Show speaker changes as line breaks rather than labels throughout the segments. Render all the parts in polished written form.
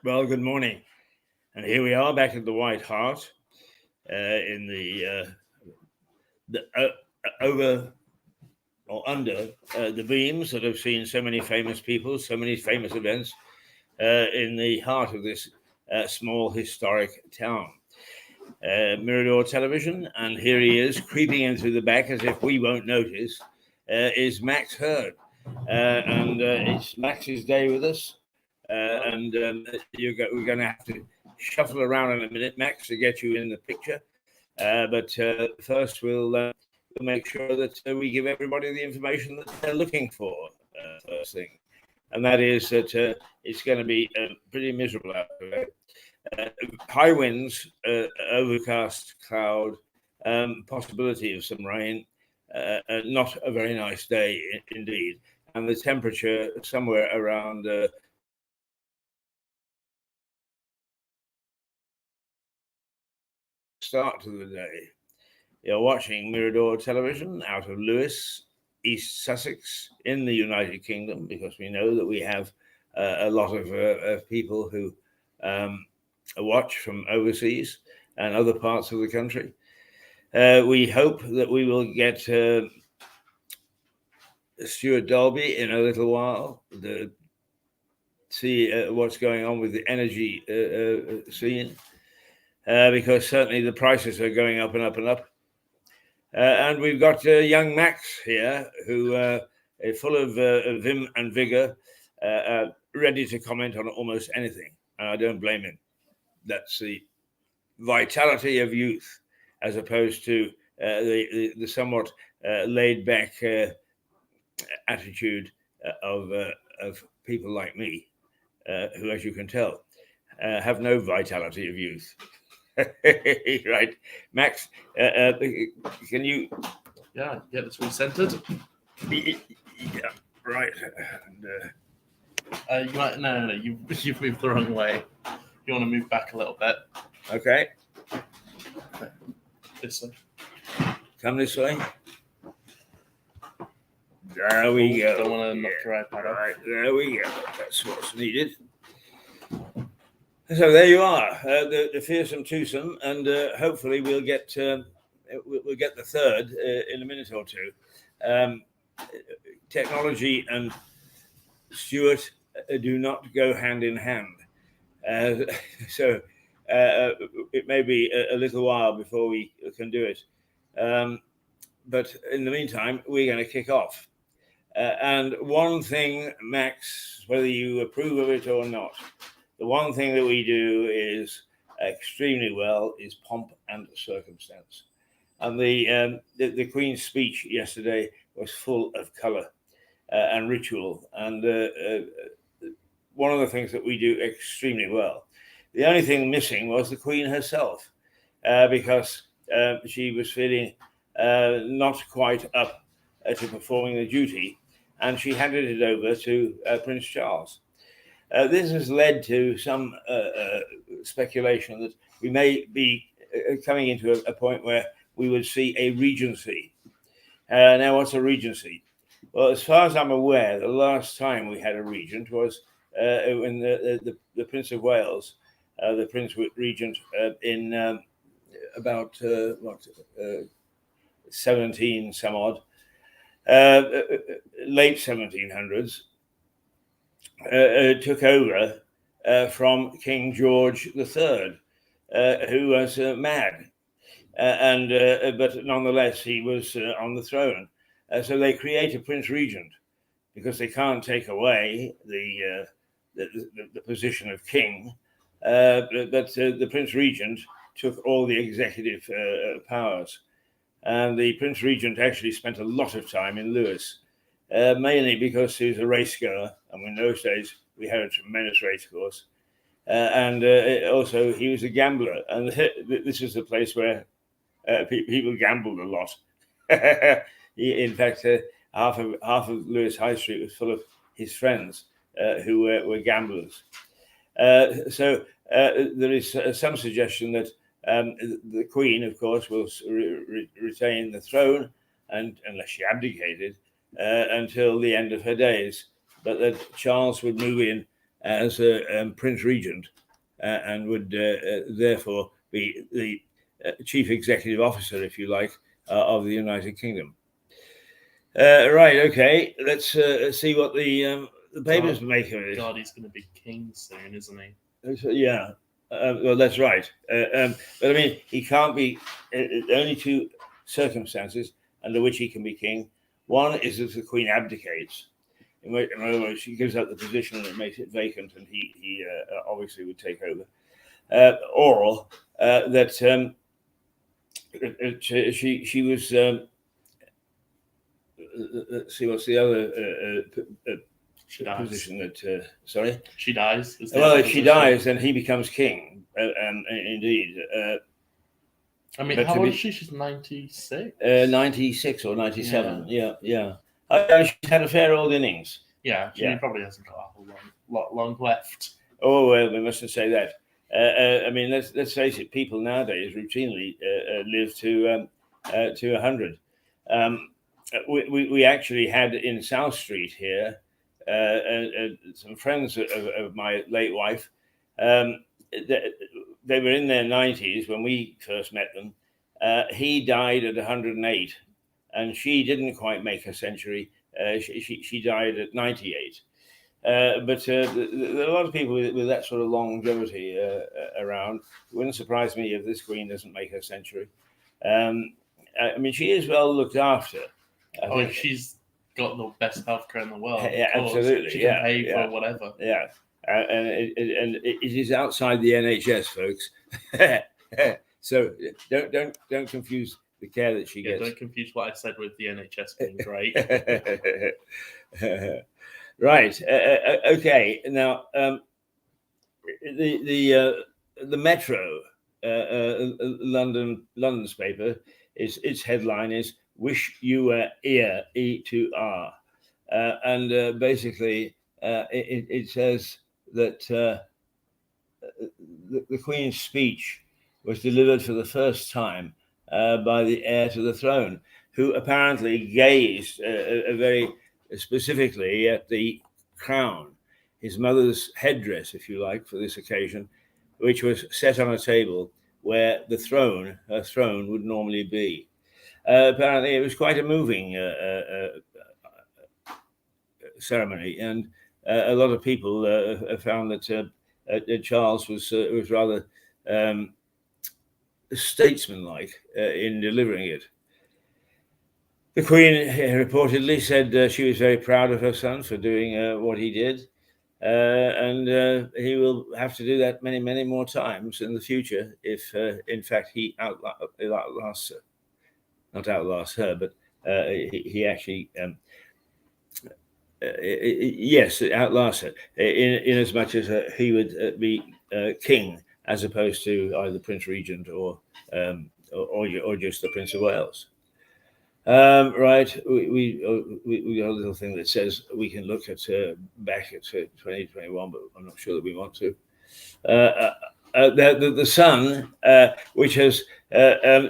Well, good morning. And here we are back at the White Hart in over or under the beams that have seen so many famous people, so many famous events in the heart of this small historic town. Mirador Television, and here he is creeping in through the back as if we won't notice, is Max Hurd. And it's Max's day with us. We're going to have to shuffle around in a minute, Max, to get you in the picture. But first, we'll make sure that we give everybody the information that they're looking for first thing. And that is that it's going to be pretty miserable out there. High winds, overcast cloud, possibility of some rain. Not a very nice day indeed. And the temperature somewhere around start to the day. You're watching Mirador Television out of Lewes, East Sussex, in the United Kingdom, because we know that we have a lot of people who watch from overseas and other parts of the country. We hope that we will get Stuart Dolby in a little while to see what's going on with the energy scene, because certainly the prices are going up and up and up. And we've got young Max here, who is full of vim and vigor, ready to comment on almost anything. And I don't blame him. That's the vitality of youth, as opposed to the somewhat laid-back attitude of people like me, who, as you can tell, have no vitality of youth. Right, Max, can you
get this all centered?
Yeah, right.
And, you might no you've moved the wrong way. You want to move back a little bit.
Okay,
This way.
come this way. There we go.
Don't want to knock your iPad off.
Right, there we go. That's what's needed. So there you are, the fearsome twosome, and hopefully we'll get the third in a minute or two. Technology and Stuart do not go hand in hand, so it may be a little while before we can do it. But in the meantime, we're going to kick off. And one thing, Max, whether you approve of it or not, the one thing that we do is extremely well is pomp and circumstance. And the Queen's speech yesterday was full of colour and ritual. And one of the things that we do extremely well. The only thing missing was the Queen herself, because she was feeling not quite up to performing the duty, and she handed it over to Prince Charles. This has led to some speculation that we may be coming into a point where we would see a regency. Now, what's a regency? Well, as far as I'm aware, the last time we had a regent was when the Prince of Wales, the Prince Regent, in about 17 some odd, late 1700s. Took over from King George III, who was mad, but nonetheless he was on the throne. So they create a Prince Regent because they can't take away the position of king, but the Prince Regent took all the executive powers, and the Prince Regent actually spent a lot of time in Lewes. Mainly because he was a race goer, and in those days we had a tremendous race course, and also he was a gambler, and this is a place where people gambled a lot. In fact, half of Lewes High Street was full of his friends who were gamblers. So there is some suggestion that the Queen, of course, will retain the throne, and unless she abdicated, until the end of her days, but that Charles would move in as a Prince Regent and would therefore be the chief executive officer, if you like, of the United Kingdom. Right, okay. Let's see what the papers make of it.
God, he's going to be king soon, isn't he?
Yeah. Well, that's right. But I mean, he can't be. Only two circumstances under which he can be king. One is if the Queen abdicates. In other words, she gives up the position and it makes it vacant, and he obviously would take over. Or that she was. Let's see, what's the other position that? Sorry,
she dies.
Well, if she dies, then he becomes king. Indeed.
I mean, how old is she? She's 96.
96 or 97. Yeah. She's had a fair old innings.
Yeah, she probably hasn't got a whole lot long left.
Oh well, we mustn't say that. I mean, let's face it. People nowadays routinely live to 100. We actually had in South Street here some friends of my late wife. They were in their 90s when we first met them. He died at 108, and she didn't quite make a century. She died at 98. But there are a lot of people with that sort of longevity around. It wouldn't surprise me if this queen doesn't make her century. I mean, she is well looked after.
I think she's got the best healthcare in the world.
Yeah, absolutely.
She can pay for whatever.
Yeah, and it is outside the NHS, folks. So don't confuse the care that she gets.
Don't confuse what I said with the NHS being great.
Right. Okay. Now, the Metro London's paper its headline is "Wish You Were Here, E2R," and basically it says that the Queen's speech was delivered for the first time by the heir to the throne, who apparently gazed very specifically at the crown, his mother's headdress, if you like, for this occasion, which was set on a table where her throne would normally be. Apparently, it was quite a moving ceremony, and a lot of people found that Charles was rather statesmanlike in delivering it. The Queen reportedly said she was very proud of her son for doing what he did, and he will have to do that many, many more times in the future if, in fact, he outlasts her. Not outlasts her, but he actually, yes, outlasts her, in as much as he would be king as opposed to either Prince Regent or just the Prince of Wales. Right, we got a little thing that says we can look at back at 2021, but I'm not sure that we want to. The Sun, which has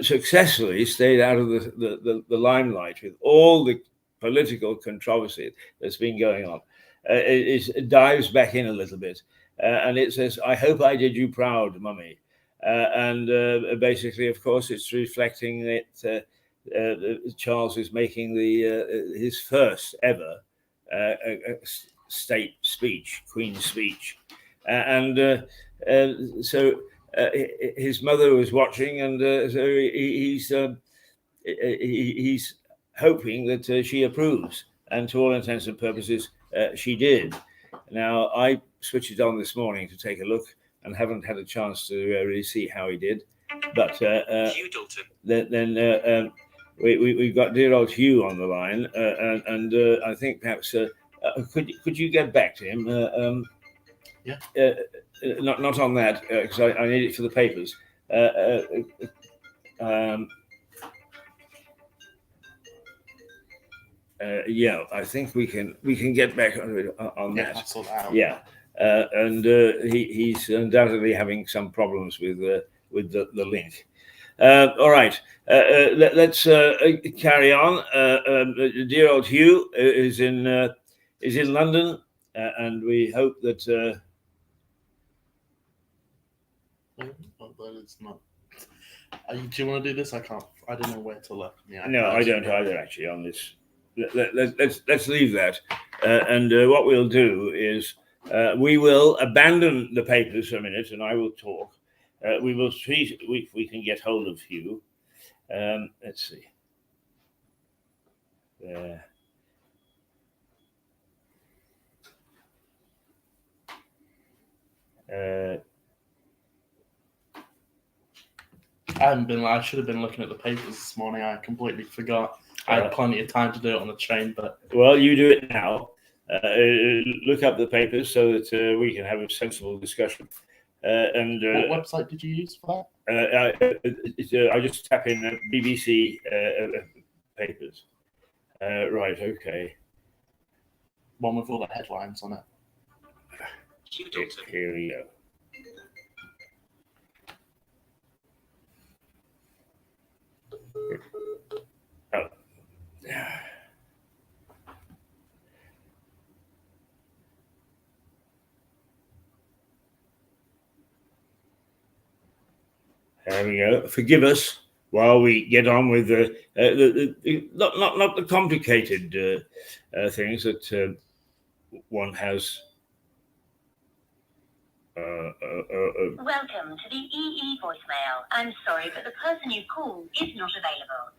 successfully stayed out of the limelight with all the political controversy that's been going on, it dives back in a little bit, and it says, "I hope I did you proud, Mummy," and basically, of course, it's reflecting that. Charles is making his first ever state speech, Queen's speech, and so his mother was watching, and so he's hoping that she approves, and to all intents and purposes, she did. Now, I switched it on this morning to take a look, and haven't had a chance to really see how he did, but then. We've got dear old Hugh on the line, and I think perhaps could you get back to him?
Yeah.
Not on that because I need it for the papers. Yeah, I think we can get back on that.
I saw that.
Yeah, and he's undoubtedly having some problems with the link. All right, let's carry on. Dear old Hugh is in London, and we hope that
but it's not. Do you want to do this? I can't. I don't know where to look.
No, I don't either. Actually, on this, let's leave that. And what we'll do is we will abandon the papers for a minute, and I will talk. We will see if we can get hold of you. Let's see.
I should have been looking at the papers this morning. I completely forgot. I had plenty of time to do it on the train, but
well, you do it now. Look up the papers so that we can have a sensible discussion. And
what website did you use for that?
I just tap in BBC papers. Right. Okay.
One with all the headlines on it.
Here we go. Oh. There we go. Forgive us while we get on with the not the complicated things that one has.
Welcome to the EE voicemail. I'm sorry, but the person you called is not available.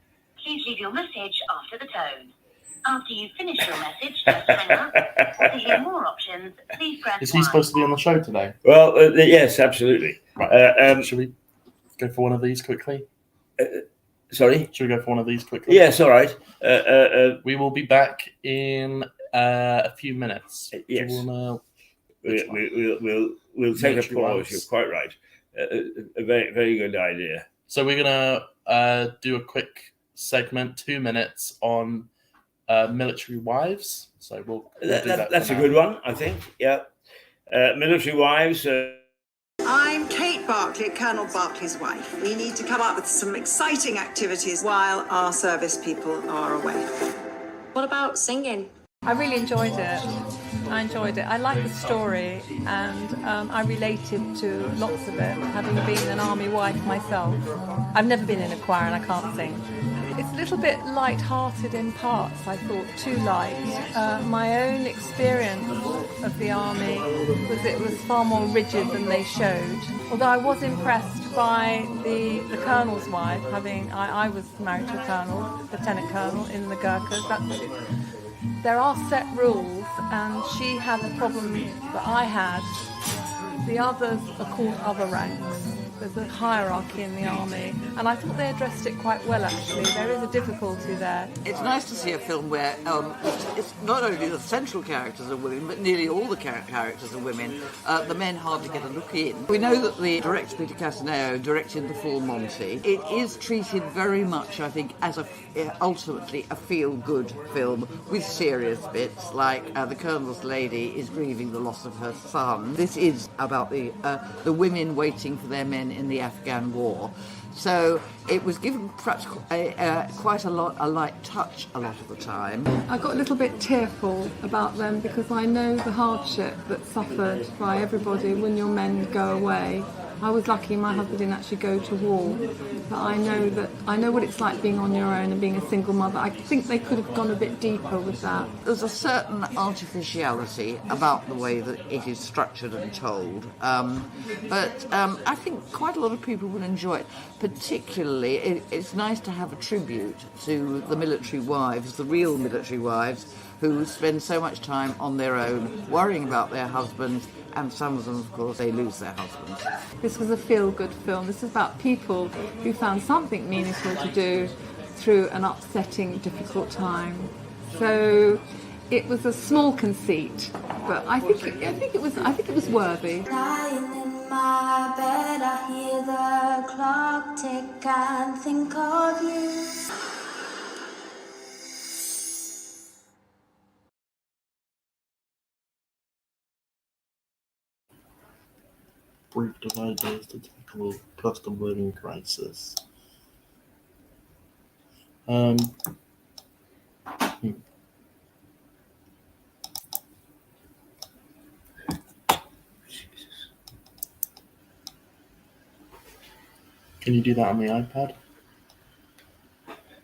Please leave your message after the tone. After you finish your message, just hang up. To hear more options, please press 1.
Is he supposed to be on the show today?
Well, yes, absolutely.
Right. Should we go for one of these quickly?
Sorry?
Should we go for one of these quickly?
Yes, all right.
We will be back in a few minutes.
Yes.
Do you wanna...
We'll take a pause. You're quite right. A very, very good idea.
So we're gonna do a quick segment, 2 minutes on military wives. So we'll do that.
That's a good one, I think. Yeah, military wives.
I'm Kate Barclay, Colonel Barclay's wife. We need to come up with some exciting activities while our service people are away.
What about singing?
I really enjoyed it. I liked the story, and I related to lots of it, having been an army wife myself. I've never been in a choir and I can't sing. It's a little bit light-hearted in parts, I thought, too light. My own experience of the army was it was far more rigid than they showed. Although I was impressed by the colonel's wife, I was married to a colonel, lieutenant colonel in the Gurkhas. There are set rules, and she had the problem that I had. The others are called other ranks. There's a hierarchy in the army, and I thought they addressed it quite well, actually. There is a difficulty there.
It's nice to see a film where it's not only the central characters are women, but nearly all the characters are women. The men hardly get a look in. We know that the director, Peter Castaneo, directed The Full Monty. It is treated very much, I think, as ultimately a feel-good film with serious bits, like the Colonel's lady is grieving the loss of her son. This is about the women waiting for their men in the Afghan war. So it was given perhaps quite a light touch a lot of the time.
I got a little bit tearful about them because I know the hardship that's suffered by everybody when your men go away. I was lucky my husband didn't actually go to war, but I know what it's like being on your own and being a single mother. I think they could have gone a bit deeper with that.
There's a certain artificiality about the way that it is structured and told, but I think quite a lot of people will enjoy it. Particularly, it's nice to have a tribute to the military wives, the real military wives, who spend so much time on their own, worrying about their husbands, and some of them, of course, they lose their husbands.
This was a feel-good film. This is about people who found something meaningful to do through an upsetting, difficult time. So it was a small conceit, but I think it was worthy.
Lying in my bed, I hear the clock tick and think of you.
Brief ideas to tackle cost of living crisis. Can you do that on the iPad?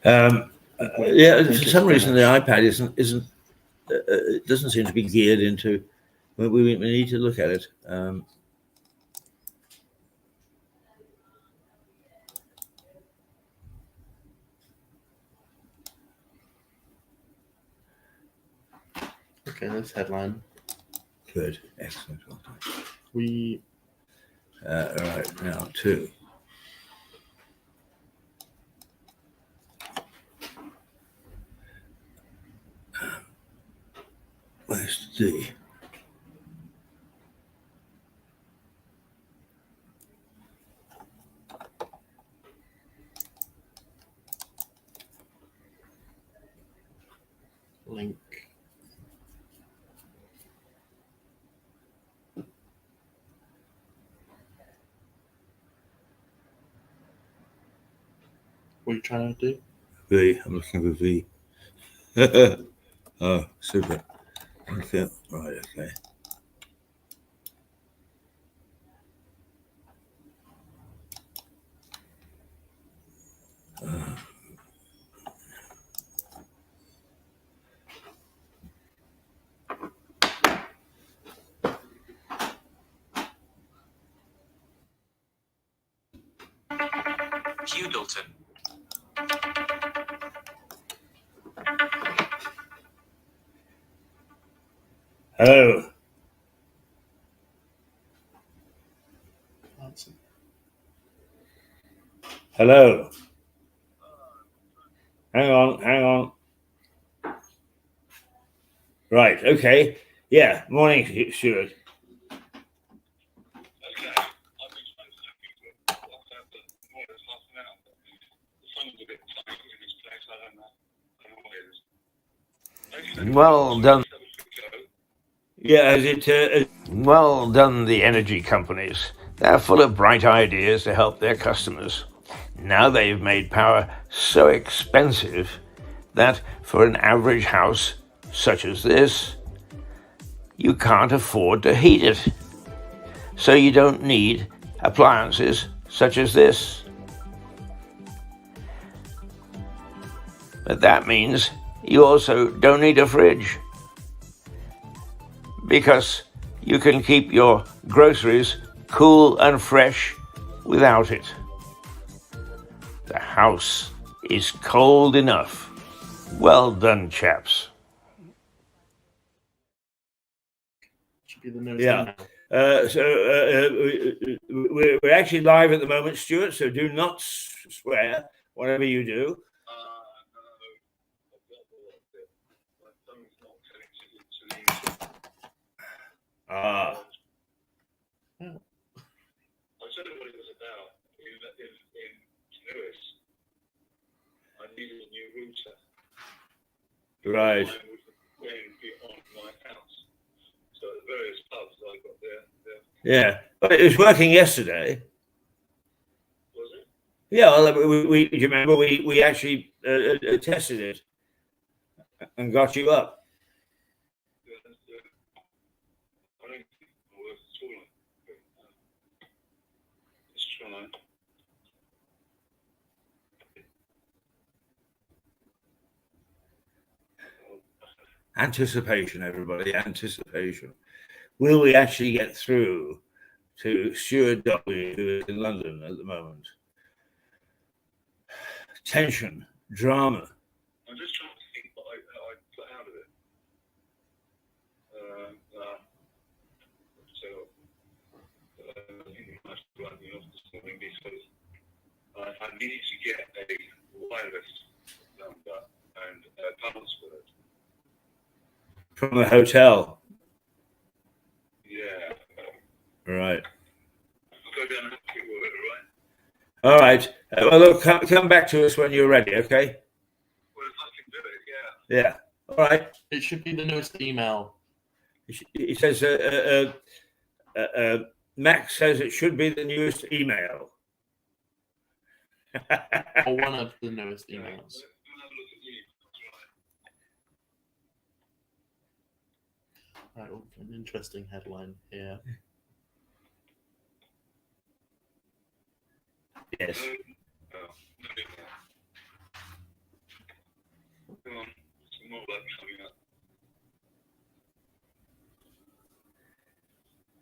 Yeah,
I
for
think
some
it's
reason the
finished.
iPad isn't it doesn't seem to be geared into. We need to look at it.
Okay, this headline.
Good, excellent. Well done.
We
Right now, 2. Where's D?
link. What are you trying to do?
V. I'm looking for V. Oh, super. Okay. Right. Okay.
Hugh
Hello.
Answer.
Hello. Hang on. Right. Okay. Yeah. Morning, Stuart.
Well done.
Yeah. Is it?
Well done, the energy companies. They're full of bright ideas to help their customers. Now they've made power so expensive that for an average house, such as this, you can't afford to heat it. So you don't need appliances such as this. But that means you also don't need a fridge, because you can keep your groceries cool and fresh without it. The house is cold enough. Well done, chaps.
Should be the newest
Yeah.
email.
We're actually live at the moment, Stuart. So do not swear whatever you do. Ah.
Yeah.
I'll tell you what it was about. In Lewis, I needed a new router.
Right.
Mine was going beyond my house. So at various pubs I got there.
Yeah, but it was working yesterday.
Was it?
Yeah, well, we do you remember we actually tested it and got you up.
I don't think it was at all. Let's try.
Anticipation, everybody, anticipation. Will we actually get through to Stuart W., who is in London at the moment? Tension, drama.
I'm just trying to think what I put out of it. I think we might have run the office this morning because I needed to get a wireless number and a password.
From the hotel.
Yeah.
Right.
I'll go down and quick with it, right?
All right. Well, look, come back to us when you're ready, okay?
Well, if I can do it, yeah.
Yeah. All right.
It should be the newest email.
He says, Max says it should be the newest email.
Or one of the newest emails. Right, an interesting headline here.
Yes.
No, no more. Come on, some more lunch coming up.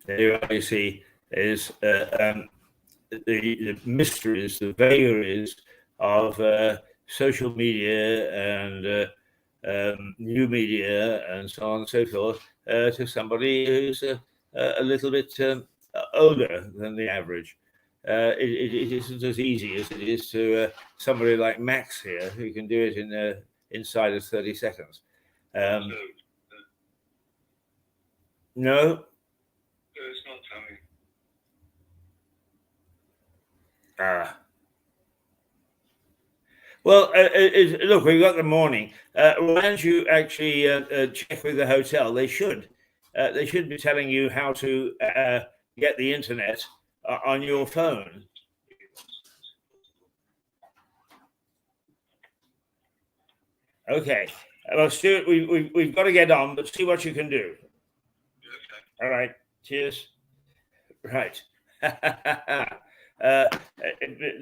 There you see is the mysteries, the vagaries of social media and new media and so on and so forth to somebody who's a little bit older than the average. It isn't as easy as it is to somebody like Max here, who can do it in inside of 30 seconds. No.
It's not coming.
Well, look, we've got the morning. Why don't you actually check with the hotel? They should be telling you how to get the internet on your phone. Okay. Well, Stuart, we've got to get on, but see what you can do. All right. Cheers. Right. There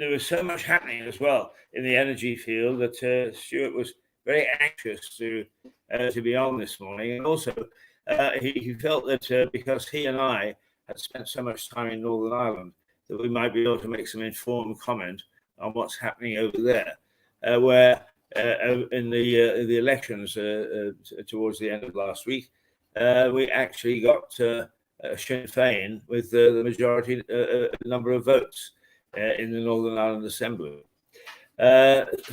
was so much happening as well in the energy field that Stuart was very anxious to be on this morning, and also he felt that because he and I had spent so much time in Northern Ireland, that we might be able to make some informed comment on what's happening over there, where in the elections towards the end of last week, we actually got Sinn Féin with the majority number of votes in the Northern Ireland Assembly.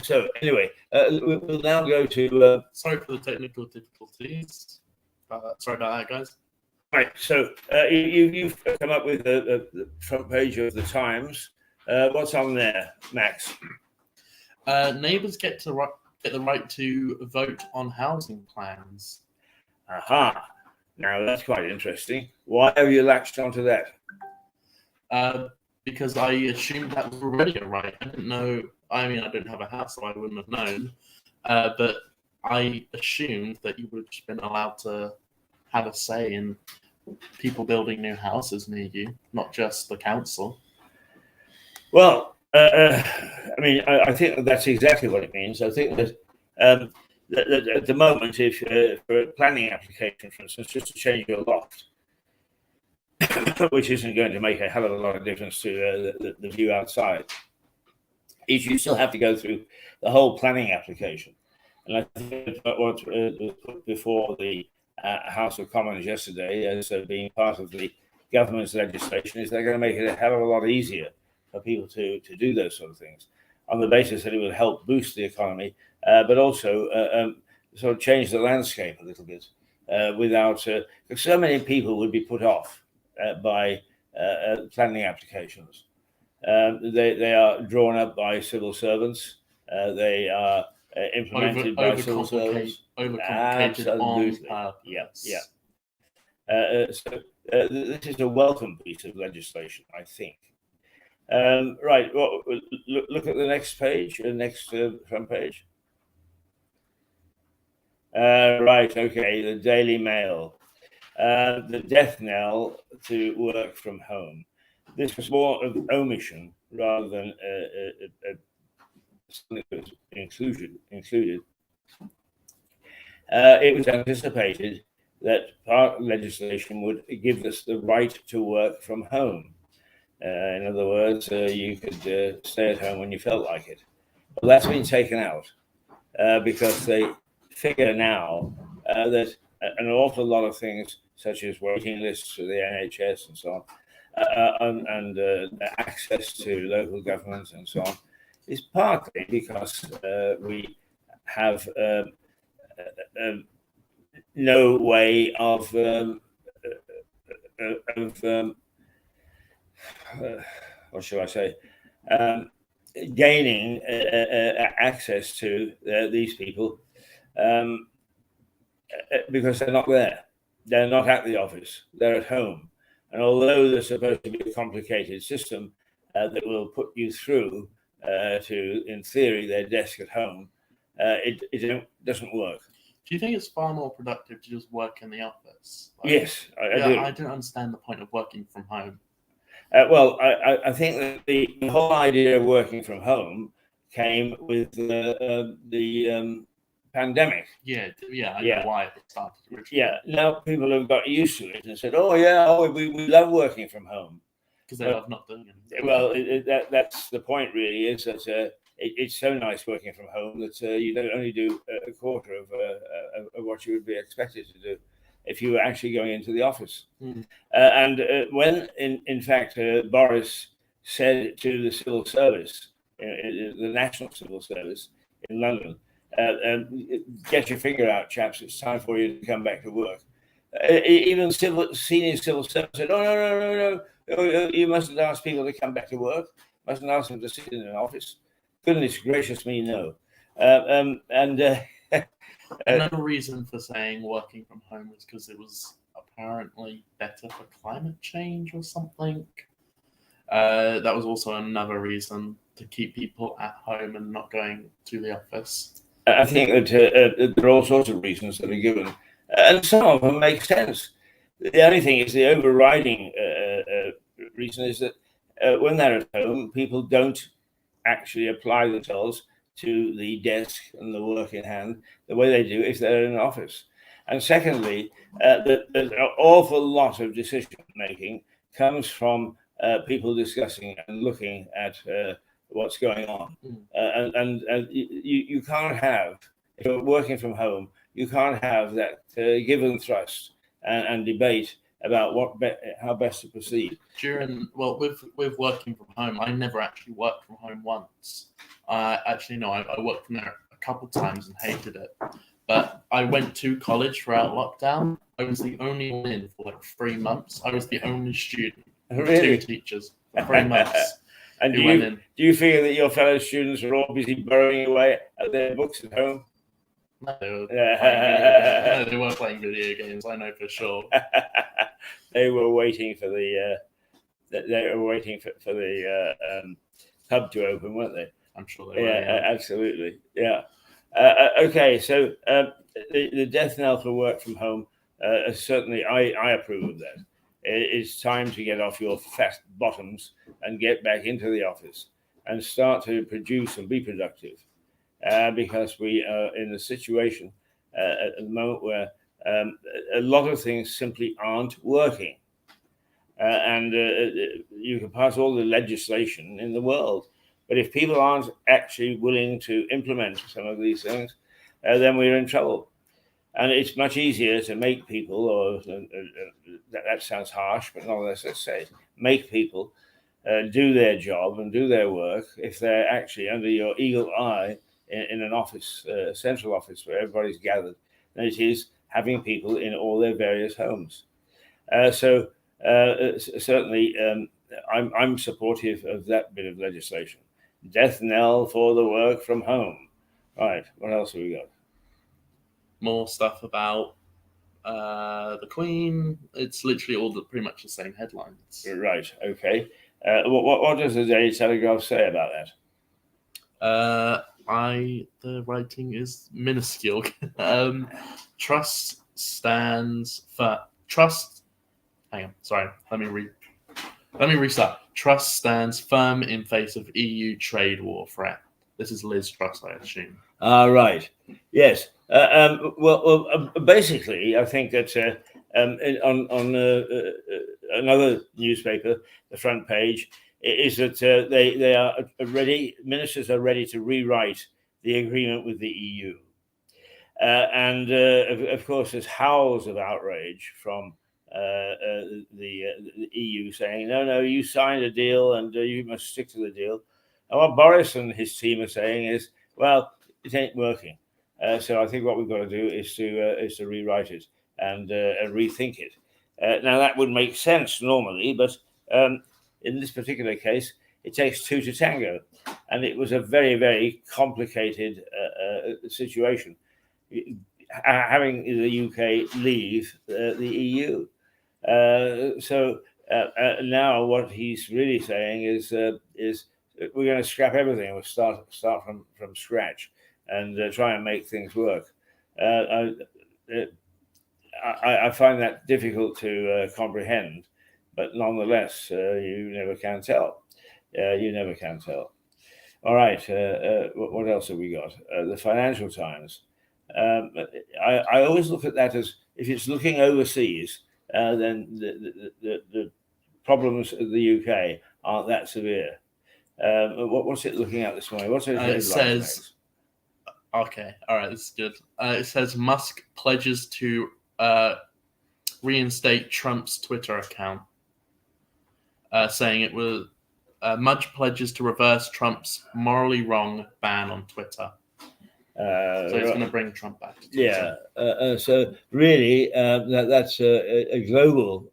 So anyway, we'll now go to...
Sorry for the technical difficulties. Sorry about that, guys.
Right, so you've come up with the front page of the Times. What's on there, Max?
Neighbours get the right to vote on housing plans.
Aha. Now, that's quite interesting. Why have you latched onto that?
Because I assumed that was already a right. I didn't know. I mean, I didn't have a house, so I wouldn't have known. But I assumed that you would have just been allowed to have a say in people building new houses near you, not just the council.
Well, I mean, I think that's exactly what it means. I think that at the moment, if for a planning application, for instance, just to change your loft, which isn't going to make a hell of a lot of difference to the view outside, is you still have to go through the whole planning application. And I think what was put before the House of Commons yesterday as being part of the government's legislation is they're going to make it a hell of a lot easier for people to do those sort of things, on the basis that it will help boost the economy, but also sort of change the landscape a little bit without, because so many people would be put off by planning applications. They are drawn up by civil servants. They are implemented by civil servants.
Overcomplicated on purpose.
Yeah. So this is a welcome piece of legislation, I think. Right. Well, look at the next page, the next front page. Right. Okay. The Daily Mail. The death knell to work from home. This was more of omission rather than something that was included. It was anticipated that part of legislation would give us the right to work from home. In other words, you could stay at home when you felt like it. Well, that's been taken out because they figure now that an awful lot of things, such as waiting lists for the NHS and so on, and access to local governments and so on, is partly because we have no way of what shall I say, gaining access to these people because they're not there. They're not at the office. They're at home. And although there's supposed to be a complicated system that will put you through to, in theory, their desk at home, it doesn't work.
Do you think it's far more productive to just work in the office?
Yes, I do.
I don't understand the point of working from home.
Well, I think that the whole idea of working from home came with the pandemic.
Yeah, I
Yeah.
know why it started originally.
Yeah, now people have got used to it and said, "Oh yeah, we love working from home."
Because they
But-
love not doing anything.
Well, that's the point, really, is that it's so nice working from home that you don't only do a quarter of what you would be expected to do if you were actually going into the office.
Mm.
And when, in fact, Boris said to the civil service, the National Civil Service in London, get your finger out, chaps, it's time for you to come back to work. Even senior civil servants said, "Oh, no, you mustn't ask people to come back to work. Mustn't ask them to sit in an office." Goodness gracious me, no.
Another reason for saying working from home is because it was apparently better for climate change or something. That was also another reason to keep people at home and not going to the office.
I think that there are all sorts of reasons that are given, and some of them make sense. The only thing is the overriding reason is that when they're at home, people don't actually apply themselves to the desk and the work in hand the way they do if they're in an office. And secondly, there's an awful lot of decision making comes from people discussing and looking at what's going on. And you can't have, if you're working from home, you can't have that give and thrust and debate about how best to proceed.
With working from home, I never actually worked from home once. I worked from there a couple times and hated it. But I went to college throughout lockdown. I was the only one in for like 3 months. I was the only student.
Really?
2 teachers for 3 months.
And do you feel that your fellow students are all busy burrowing away at their books at home?
No, they were playing video games. I know for sure.
They were waiting for the pub to open, weren't they?
I'm sure they were.
Yeah, absolutely. Yeah. Okay, so the death knell for work from home. Certainly, I approve of that. It's time to get off your fat bottoms and get back into the office and start to produce and be productive. Because we are in a situation at the moment where a lot of things simply aren't working. And you can pass all the legislation in the world, but if people aren't actually willing to implement some of these things, then we're in trouble. And it's much easier to make people, or that sounds harsh, but nonetheless, let's say, make people do their job and do their work if they're actually under your eagle eye in an office, central office where everybody's gathered, than it is having people in all their various homes. Certainly, I'm supportive of that bit of legislation. Death knell for the work from home. Right, what else have we got?
More stuff about the Queen. It's literally all pretty much the same headlines.
Right, okay. What does the Daily Telegraph say about that?
The writing is minuscule. Trust stands for trust. Hang on, sorry. Let me restart. Trust stands firm in face of EU trade war threat. This is Liz Truss, I assume.
Right. Yes. Basically, I think that on another newspaper, the front page is that they are ready. Ministers are ready to rewrite the agreement with the EU, and of course, there's howls of outrage from the EU saying, "No, you signed a deal, and you must stick to the deal." And what Boris and his team are saying is, "Well, it ain't working." So I think what we've got to do is to rewrite it and rethink it. Now that would make sense normally, but in this particular case, it takes two to tango, and it was a very, very complicated situation. Having the UK leave the EU, so now what he's really saying is we're going to scrap everything. We'll start from scratch and try and make things work. I find that difficult to comprehend, but nonetheless, you never can tell. You never can tell. All right. What else have we got? The Financial Times. I always look at that as if it's looking overseas, then the problems of the UK aren't that severe. What's it looking at this morning? What's it?
It says, okay, all right, this is good. It says Musk pledges to reinstate Trump's Twitter account, saying it was much pledges to reverse Trump's morally wrong ban on Twitter. So he's going to bring Trump back to Twitter.
Yeah. So really, that's a global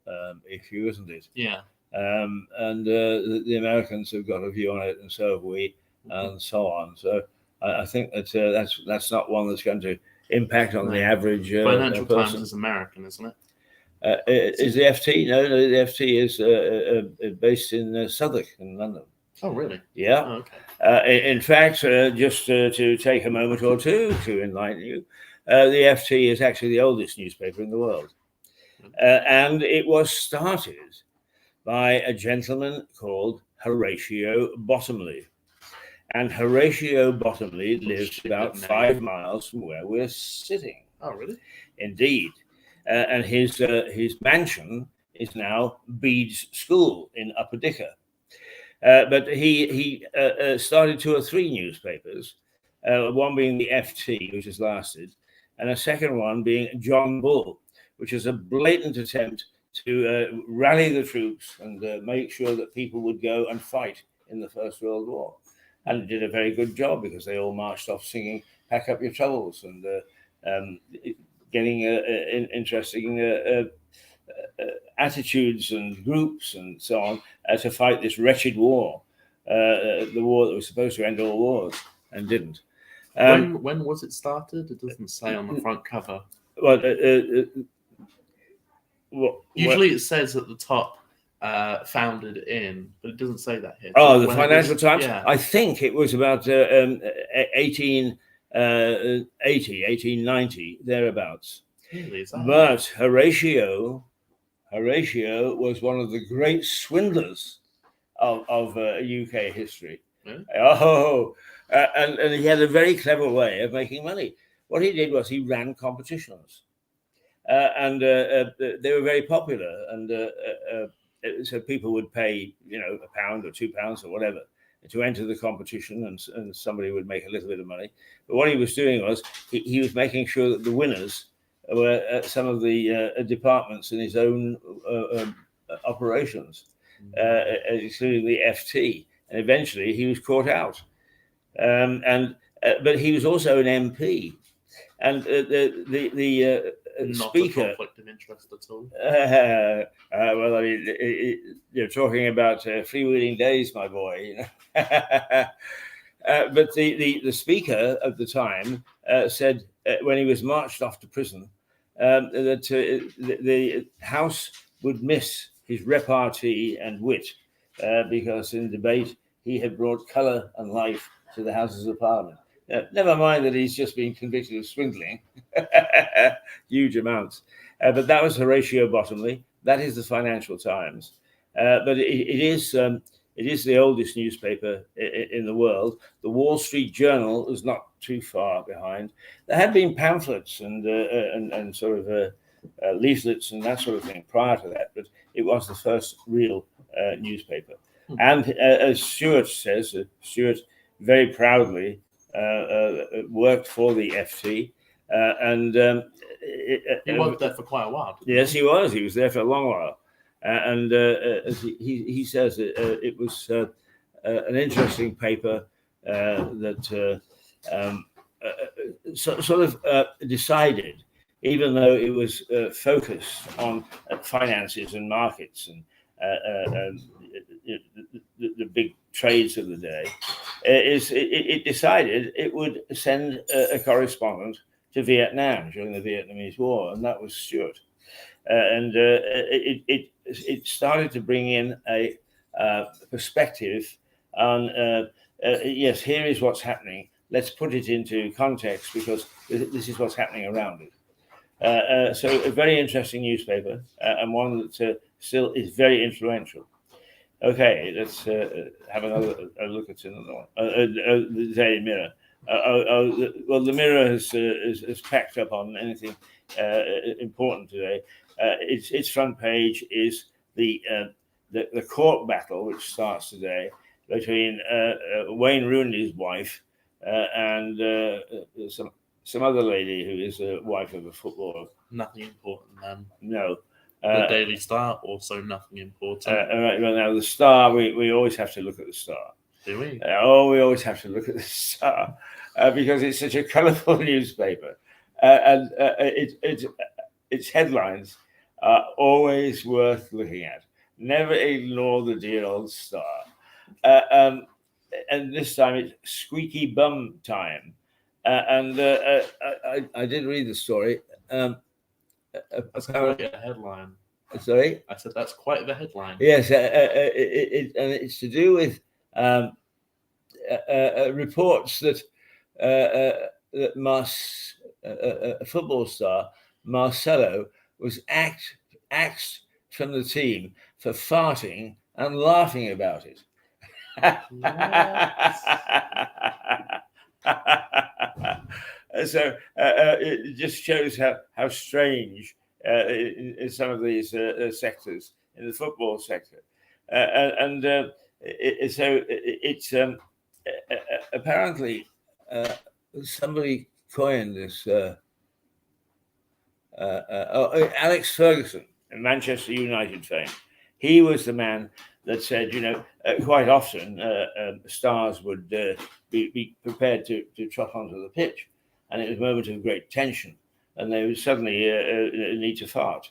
issue, isn't it?
Yeah.
And the Americans have got a view on it, and so have we, and so on. So I think that that's not one that's going to impact on the average
Financial
person.
Times is American, isn't it?
Is the FT? No, the FT is based in Southwark in London.
Oh, really?
Yeah.
Oh, okay.
In fact, just to take a moment or two to enlighten you, the FT is actually the oldest newspaper in the world. And it was started by a gentleman called Horatio Bottomley. And Horatio Bottomley lives about 5 miles from where we're sitting.
Oh, really?
Indeed. And his mansion is now Bede's School in Upper Dicker. But he started 2 or 3 newspapers, one being the FT, which has lasted, and a second one being John Bull, which is a blatant attempt to rally the troops and make sure that people would go and fight in the First World War. And it did a very good job because they all marched off singing "Pack Up Your Troubles" and getting interesting attitudes and groups and so on to fight this wretched war, the war that was supposed to end all wars and didn't.
When was it started? It doesn't say on the front cover.
Well,
usually it says at the top, founded in, but it doesn't say that here.
Oh, the Financial Times?
Yeah.
I think it was about 1880, 1890, thereabouts.
Really? Is that
But Horatio was one of the great swindlers of UK history.
Really?
Oh, and he had a very clever way of making money. What he did was he ran competitions, and they were very popular. And so people would pay, £1 or £2 or whatever to enter the competition, and somebody would make a little bit of money. But what he was doing was he was making sure that the winners were some of the departments in his own operations, including the FT. And eventually he was caught out. But he was also an MP. And the
not
speaker,
a conflict of interest at all.
well, I mean, you're talking about freewheeling days, my boy. But the speaker at the time said when he was marched off to prison that the House would miss his repartee and wit because in debate he had brought colour and life to the Houses of Parliament. Never mind that he's just been convicted of swindling huge amounts. But that was Horatio Bottomley. That is the Financial Times. But it is the oldest newspaper in the world. The Wall Street Journal is not too far behind. There had been pamphlets and sort of leaflets and that sort of thing prior to that, but it was the first real newspaper. And as Stuart says, Stuart very proudly worked for the FT.
He worked there for quite a while.
Yes, he was. He was there for a long while. And as he says, it was an interesting paper that sort of decided, even though it was focused on finances and markets and the big trades of the day, it decided it would send a correspondent to Vietnam during the Vietnamese War, and that was Stuart. It started to bring in a perspective on, yes, here is what's happening. Let's put it into context because this is what's happening around it. So a very interesting newspaper and one that still is very influential. Okay, let's have another look at another one. The Daily Mirror. Well, the Mirror has packed up on anything important today. Its front page is the court battle, which starts today between Wayne Rooney's wife and some other lady who is a wife of a footballer.
Nothing important then.
No.
The Daily Star, also nothing important.
Right, well, now the Star, we always have to look at the Star.
Do we?
We always have to look at the Star because it's such a colourful newspaper, and its headlines are always worth looking at. Never ignore the dear old Star. And this time it's squeaky bum time. I did read the story.
That's quite a headline.
Sorry?
I said that's quite the headline.
Yes, and it's to do with reports that a football star, Marcelo, was axed from the team for farting and laughing about it. So it just shows how strange in some of these sectors, in the football sector, it's apparently somebody coined this. Alex Ferguson, Manchester United fame. He was the man that said, quite often stars would be prepared to trot onto the pitch, and it was a moment of great tension, and they would suddenly need to fart.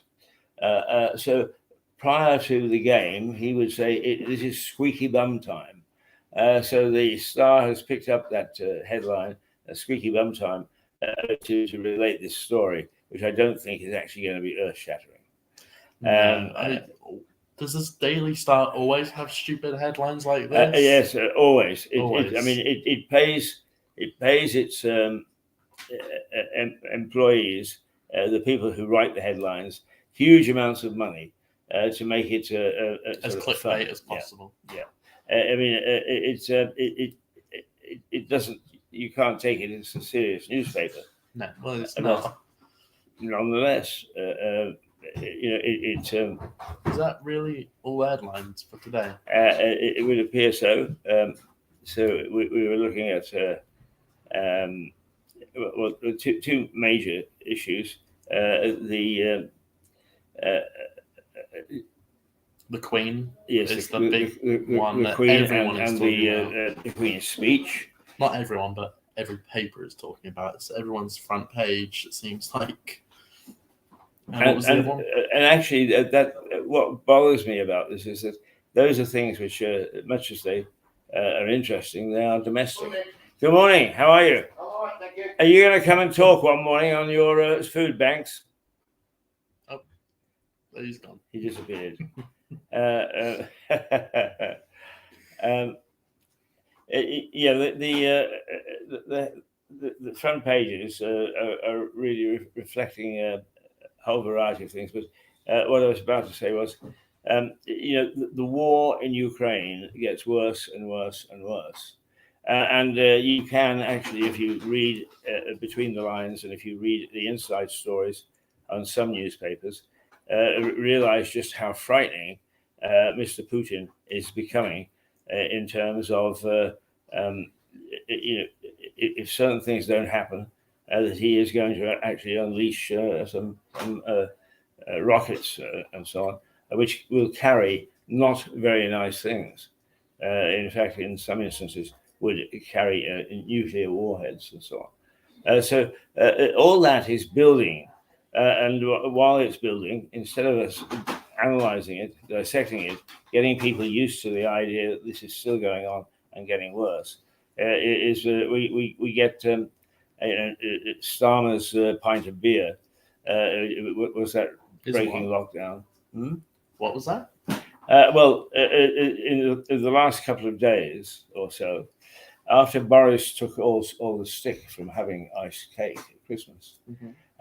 So prior to the game, he would say, this is squeaky bum time. So the Star has picked up that headline, squeaky bum time, to relate this story, which I don't think is actually going to be earth-shattering.
Does this Daily Star always have stupid headlines like this?
Yes, always.
Always.
It pays its employees, the people who write the headlines, huge amounts of money to make it
as clickbait as possible.
Yeah. It doesn't. You can't take it as a serious newspaper.
No, well, it's not.
Nonetheless,
is that really all the headlines for today?
It would appear so. So we were looking at two major issues: the
Queen.
Yes,
is the big one.
The Queen
everyone
and
is talking about.
The Queen's speech.
Not everyone, but every paper is talking about it. So everyone's front page, it seems like. And
Actually, that what bothers me about this is that those are things which, much as they are interesting, they are domestic. Good morning. How are you?
All right, thank you.
Are you going to come and talk one morning on your food banks?
Oh, he's gone.
He disappeared. The front pages are really reflecting a whole variety of things. But what I was about to say was, the war in Ukraine gets worse and worse and worse. And you can actually, if you read between the lines and if you read the inside stories on some newspapers, realize just how frightening Mr. Putin is becoming in terms of, if certain things don't happen, that he is going to actually unleash some rockets and so on, which will carry not very nice things. In fact, in some instances, would carry nuclear warheads and so on. So all that is building. And while it's building, instead of us analyzing it, dissecting it, getting people used to the idea that this is still going on and getting worse, we get Starmer's pint of beer. Was that breaking lockdown?
What was that?
Well, in the last couple of days or so, after Boris took all the stick from having iced cake at Christmas,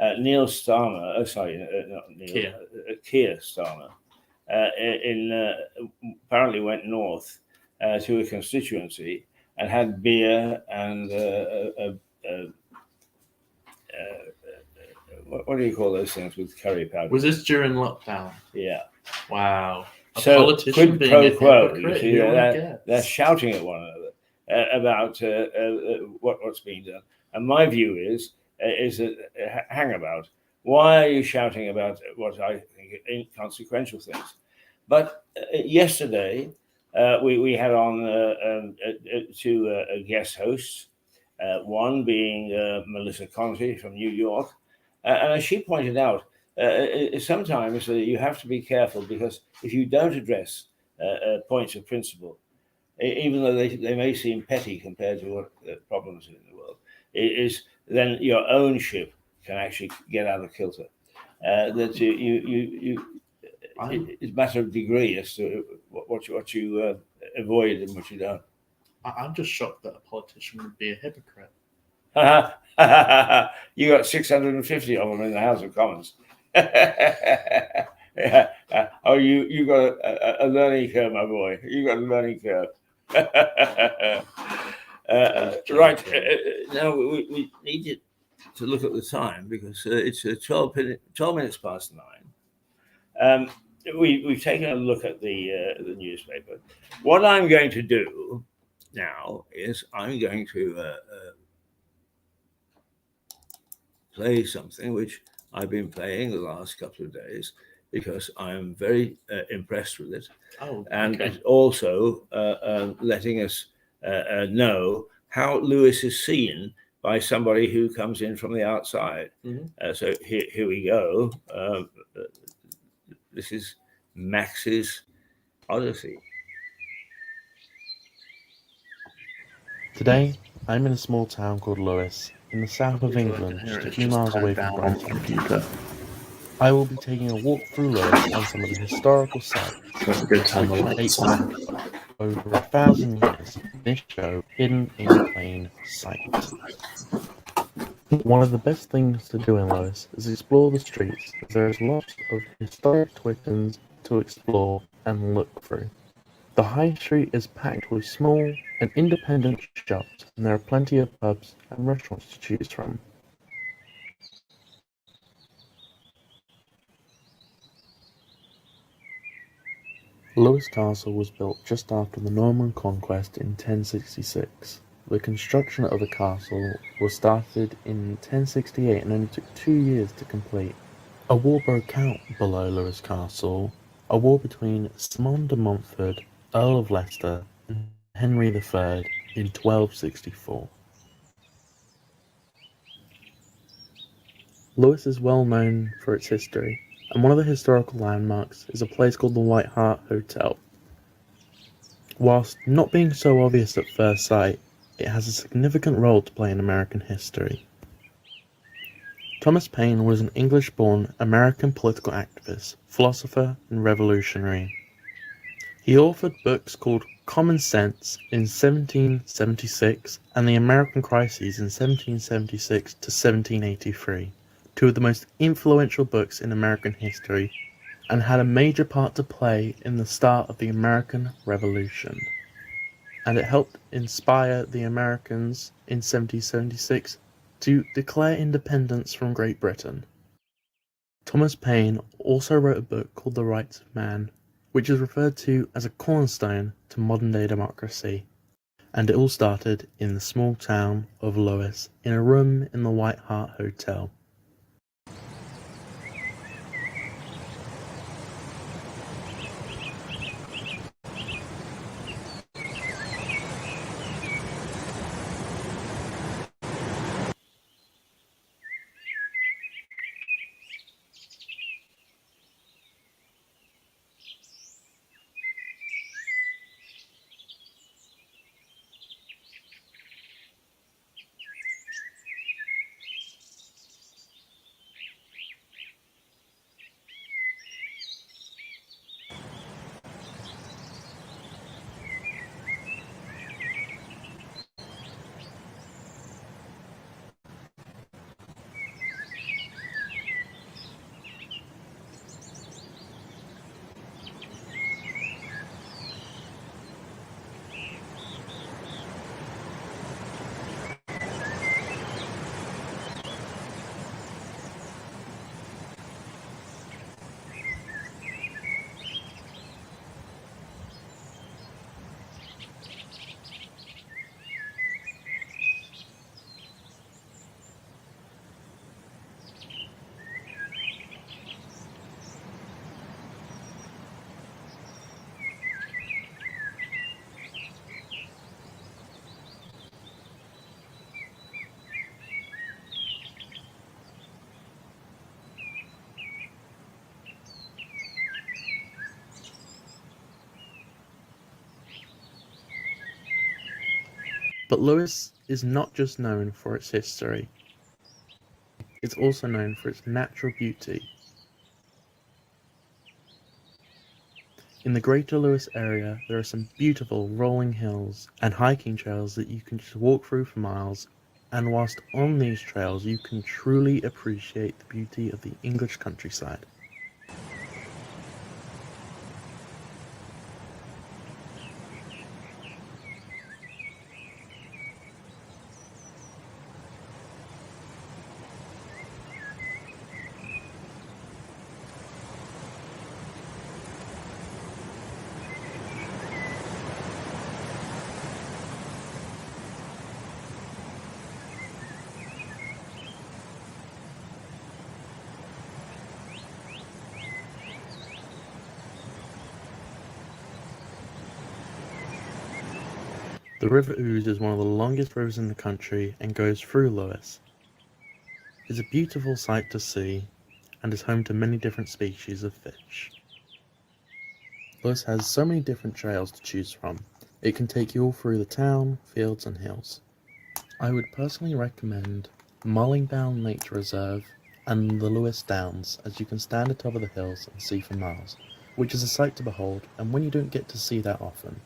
Neil Starmer, not Neil, Keir Starmer, apparently went north to a constituency and had beer and what do you call those things with curry powder?
Was this during lockdown?
Yeah.
Wow. A
So
politician
quid
being
pro
a
quo. You
hypocrite,
see,
who would guess?
they're shouting at one another about what's being done. And my view is hang about. Why are you shouting about what I think are inconsequential things? But yesterday we had on two guest hosts. One being Melissa Conte from New York, and as she pointed out, sometimes you have to be careful, because if you don't address points of principle, even though they may seem petty compared to what problems in the world, then your own ship can actually get out of kilter. That it's a matter of degree as to what you avoid and what you don't.
I'm just shocked that a politician would be a hypocrite.
You got 650 of them in the House of Commons. Yeah. You got a learning curve, my boy. You got a learning curve. Right. Now we need to look at the time, because it's 12 minutes past 9. We've taken a look at the newspaper. What I'm going to do now is I'm going to play something which I've been playing the last couple of days, because I'm very impressed with it. And it's also letting us know how Lewis is seen by somebody who comes in from the outside. So here we go. This is Max's Odyssey.
Today, I'm in a small town called Lewis, in the south of England, just a few miles away from Brighton. I will be taking a walk through Lewis and some of the historical sites, which date back over 1,000 years in this show, Hidden in Plain Sight. One of the best things to do in Lewis is explore the streets, as there is lots of historic twittons to explore and look through. The high street is packed with small and independent shops, and there are plenty of pubs and restaurants to choose from. Lewis Castle was built just after the Norman Conquest in 1066. The construction of the castle was started in 1068 and only took 2 years to complete. A war broke out below Lewis Castle, a war between Simon de Montfort, Earl of Leicester, and Henry III in 1264. Lewis is well known for its history, and one of the historical landmarks is a place called the White Hart Hotel. Whilst not being so obvious at first sight, it has a significant role to play in American history. Thomas Paine was an English-born American political activist, philosopher, and revolutionary. He authored books called Common Sense in 1776 and The American Crises in 1776 to 1783, two of the most influential books in American history, and had a major part to play in the start of the American Revolution. And it helped inspire the Americans in 1776 to declare independence from Great Britain. Thomas Paine also wrote a book called The Rights of Man, which is referred to as a cornerstone to modern-day democracy. And it all started in the small town of Lewis, in a room in the White Hart Hotel. But Lewes is not just known for its history, it's also known for its natural beauty. In the Greater Lewes area, there are some beautiful rolling hills and hiking trails that you can just walk through for miles, and whilst on these trails you can truly appreciate the beauty of the English countryside. The River Ouse is one of the longest rivers in the country and goes through Lewes. It's a beautiful sight to see and is home to many different species of fish. Lewes has so many different trails to choose from. It can take you all through the town, fields and hills. I would personally recommend Marlingdown Nature Reserve and the Lewes Downs, as you can stand atop of the hills and see for miles, which is a sight to behold and one you don't get to see that often.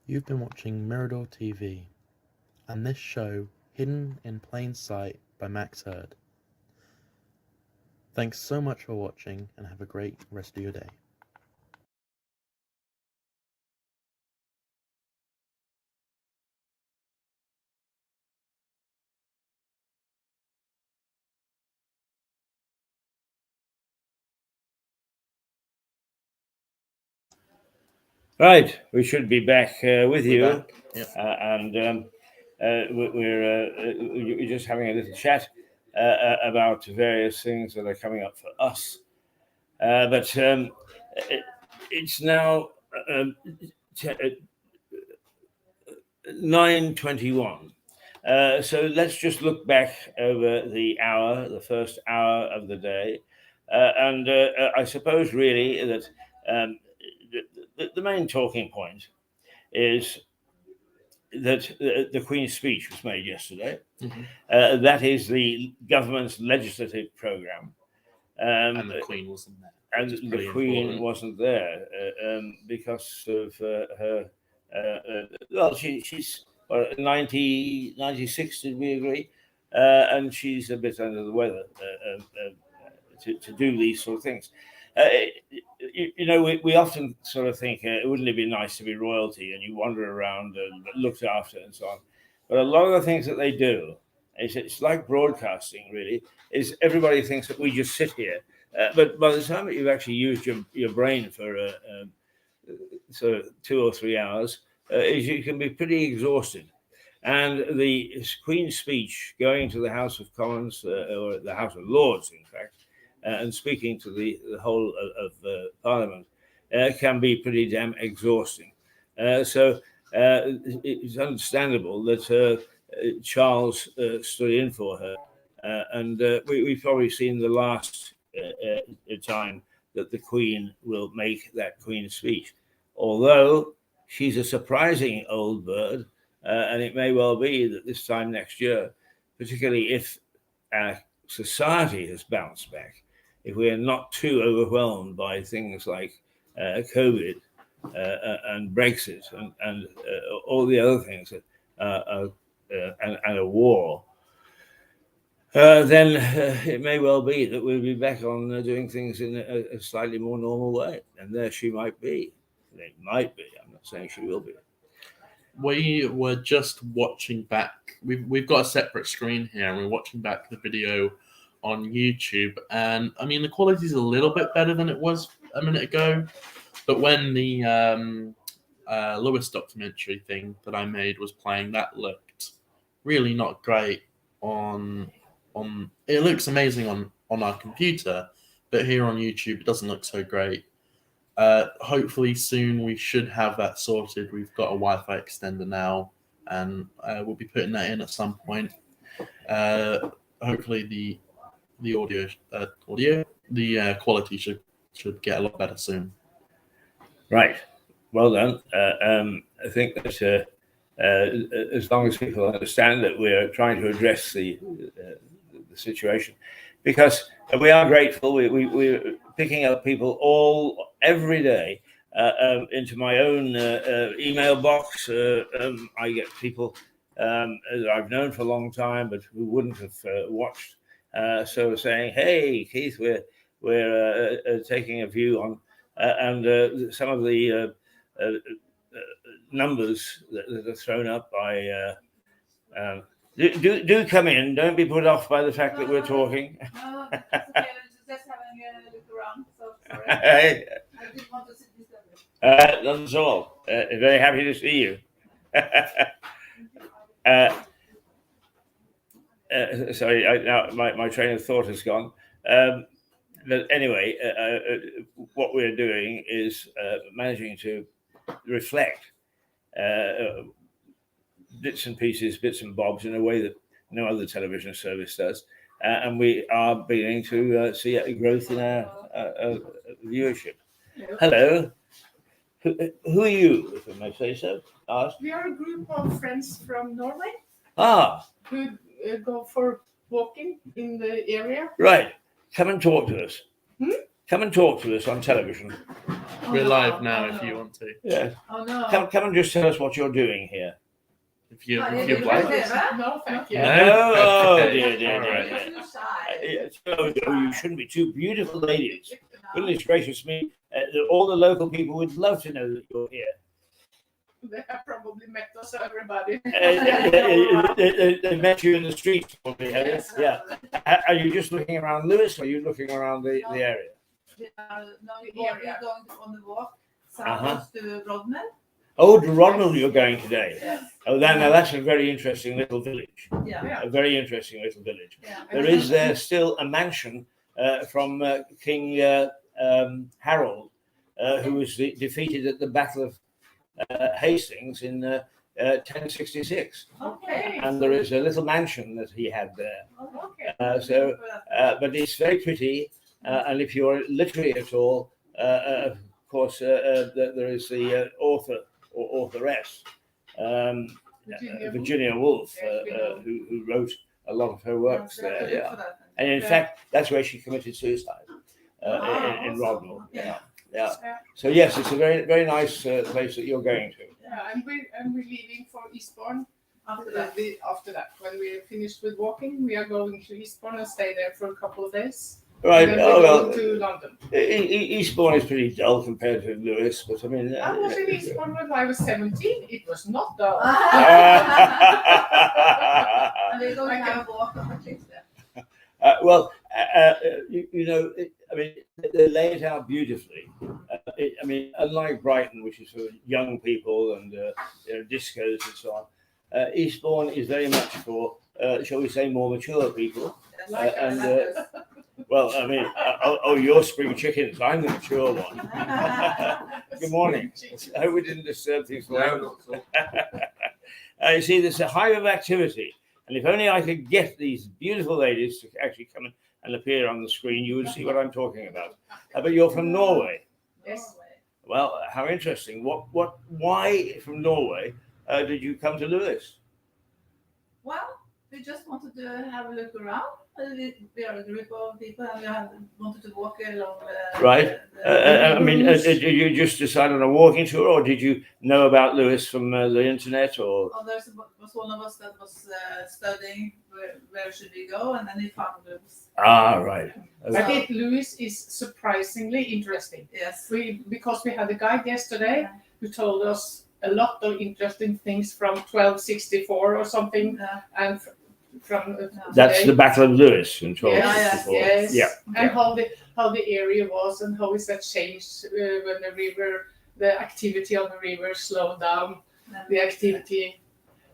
You've been watching Mirador TV, and this show, Hidden in Plain Sight by Max Hurd. Thanks so much for watching, and have a great rest of your day.
Right, we should be back with you,
back. Yep.
And we're just having a little chat about various things that are coming up for us. But it's now 9:21. So let's just look back over the first hour of the day, and I suppose really that the main talking point is that the Queen's speech was made yesterday.
Mm-hmm.
That is the government's legislative programme.
And the Queen wasn't there.
And the Queen wasn't there because of her. Well, she's 90, 96, did we agree? And she's a bit under the weather to do these sort of things. We often sort of think, wouldn't it be nice to be royalty and you wander around and looked after and so on. But a lot of the things that they do, it's like broadcasting, really, is everybody thinks that we just sit here. But by the time that you've actually used your brain for sort of 2 or 3 hours, you can be pretty exhausted. And the Queen's speech going to the House of Commons, or the House of Lords, in fact, and speaking to the whole of Parliament can be pretty damn exhausting. So it's understandable that Charles stood in for her. And we've probably seen the last time that the Queen will make that Queen's speech. Although she's a surprising old bird, and it may well be that this time next year, particularly if our society has bounced back, if we are not too overwhelmed by things like COVID and Brexit and all the other things, and a war, then it may well be that we'll be back on doing things in a slightly more normal way. And there she might be. It might be. I'm not saying she will be.
We were just watching back. We've got a separate screen here, and we're watching back the video on YouTube. And I mean, the quality is a little bit better than it was a minute ago. But when the Lewis documentary thing that I made was playing, that looked really not great on. It looks amazing on our computer, but here on YouTube it doesn't look so great. Hopefully soon we should have that sorted. We've got a Wi-Fi extender now, and we'll be putting that in at some point. Hopefully the audio, the quality should get a lot better soon.
Right. Well done. I think that as long as people understand that we're trying to address the situation, because we are grateful. We're picking up people every day into my own email box. I get people that I've known for a long time, but who wouldn't have watched. So saying, "Hey, Keith, we're taking a view on," and some of the numbers that are thrown up by. Do come in. Don't be put off by the fact that we're talking.
No, it's okay. Just having a look around. So sorry. I didn't want to sit this
Not at all. Very happy to see you. Sorry, now my train of thought has gone. But anyway, what we're doing is managing to reflect bits and pieces, bits and bobs in a way that no other television service does. And we are beginning to see a growth in our viewership. Hello. Who are you, if I may say so? Ask.
We are a group of friends from Norway. Who go for walking in the area.
Right. Come and talk to us. Come and talk to us on television.
We're live now if you want to.
Yeah.
Oh no.
Come and just tell us what you're doing here.
If you'd like.
No, thank you.
No, oh dear.
Right.
You shouldn't be too beautiful ladies. Goodness gracious me. All the local people would love to know that you're here.
They have probably met us, everybody.
They met you in the street, probably. Yes. Yeah. Are you just looking around Lewis, or are you looking around the area?
We're going on the walk south to Rodman.
Oh, to Rodman you're going today.
Yes.
Oh, now that's a very interesting little village.
Yeah.
A very interesting little village.
Yeah.
There is still a mansion from King Harold, who was defeated at the Battle of Hastings in 1066.
Okay.
And there is a little mansion that he had there.
Okay.
But it's very pretty. And if you're literary at all, of course, there is the author or authoress, Virginia Woolf, who wrote a lot of her works there. Yeah. And in fact, that's where she committed suicide in Rodnell. Yeah. So yes, it's a very, very nice place that you're going to.
Yeah, and we're leaving for Eastbourne After that, when we're finished with walking, we are going to Eastbourne and stay there for a couple of days.
Right.
And then we're going to London.
Eastbourne is pretty dull compared to Lewis, but I mean.
I was in Eastbourne when I was 17. It was not dull.
And we're going to have a walk on the cliffs there.
I mean, they lay it out beautifully. I mean, unlike Brighton, which is for young people and discos and so on, Eastbourne is very much for, shall we say, more mature people. Well, I mean, you're spring chickens. I'm the mature one. Good morning. I hope we didn't disturb things. You see, there's a hive of activity. And if only I could get these beautiful ladies to actually come and appear on the screen, you would see what I'm talking about. But you're from Norway.
Yes.
Well, how interesting. Why from Norway did you come to Lewis?
Well, we just wanted to have a look around. We are a group of people and we wanted to walk along
Right. I mean, did you just decide on a walking tour, or did you know about Lewis from the internet? Or
there was one of us that was studying where should we go, and then he found Lewis.
Ah, right. Okay.
I think Lewis is surprisingly interesting.
Yes.
Because we had a guide yesterday who told us a lot of interesting things from 1264 or something, and from
that's
today.
the Battle of Lewis in 1264.
Yes.
Yeah.
And how the area was and how is that changed when the activity on the river slowed down. The activity.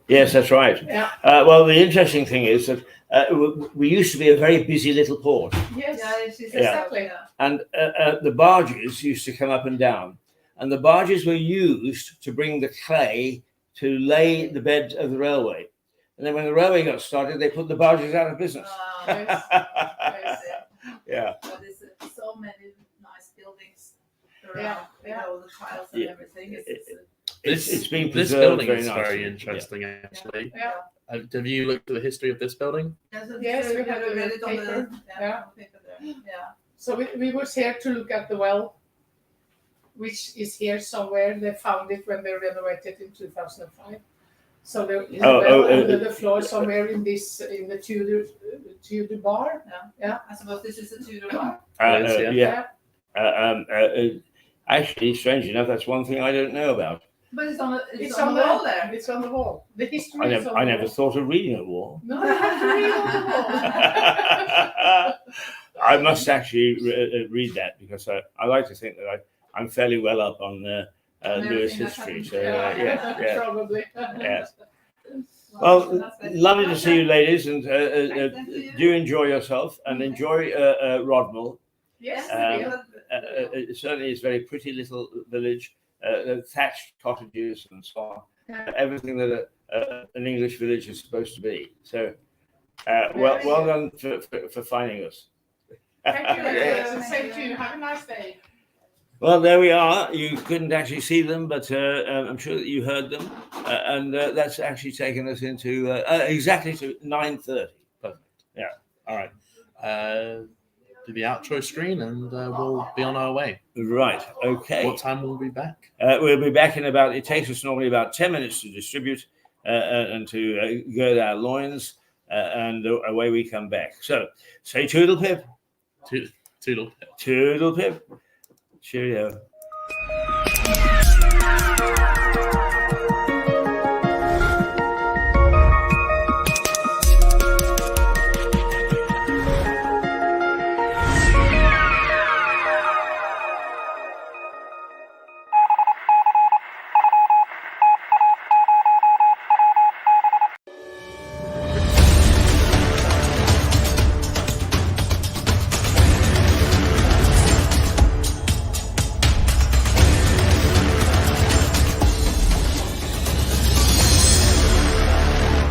Yes, that's right.
Yeah.
Well, the interesting thing is that we used to be a very busy little port.
Yes.
Exactly.
Yeah.
And the barges used to come up and down. And the barges were used to bring the clay to lay the bed of the railway. And then when the railway got started, they put the barges out of business.
Yes.
Yeah.
But there's so many nice buildings around, all the tiles and everything.
It's been
this
preserved
building
very
is
nicely.
very interesting, actually.
Yeah.
Have you looked at the history of this building?
Yes, we have read it on the paper there. Yeah. So we was here to look at the well, which is here somewhere. They found it when they renovated in 2005. So there is under the floor somewhere in the Tudor bar. Yeah.
I suppose this is a Tudor bar.
Actually, strange enough, that's one thing I don't know about.
But it's on the wall there.
It's on the wall. The history is on the wall.
I never thought of reading a wall.
No, you have to read on the wall.
I must actually read that because I like to think that I'm fairly well up on Lewis history. So
probably.
Yes. Well, lovely to see you, ladies, and do enjoy yourself and enjoy Rodmell.
Yes.
It certainly is a very pretty little village, thatched cottages and so on. Everything that an English village is supposed to be. So, well done for finding us.
Thank you. Same to you. Have a nice day.
Well, there we are. You couldn't actually see them, but I'm sure that you heard them. And that's actually taken us into exactly to 9:30.
Perfect.
Yeah. All right.
Do the outro screen and we'll be on our way.
Right. Okay.
What time will we be back?
We'll be back in it takes us normally about 10 minutes to distribute and to gird our loins, and away we come back. So say toodle pip.
Toodle pip.
Toodle pip. Cheerio.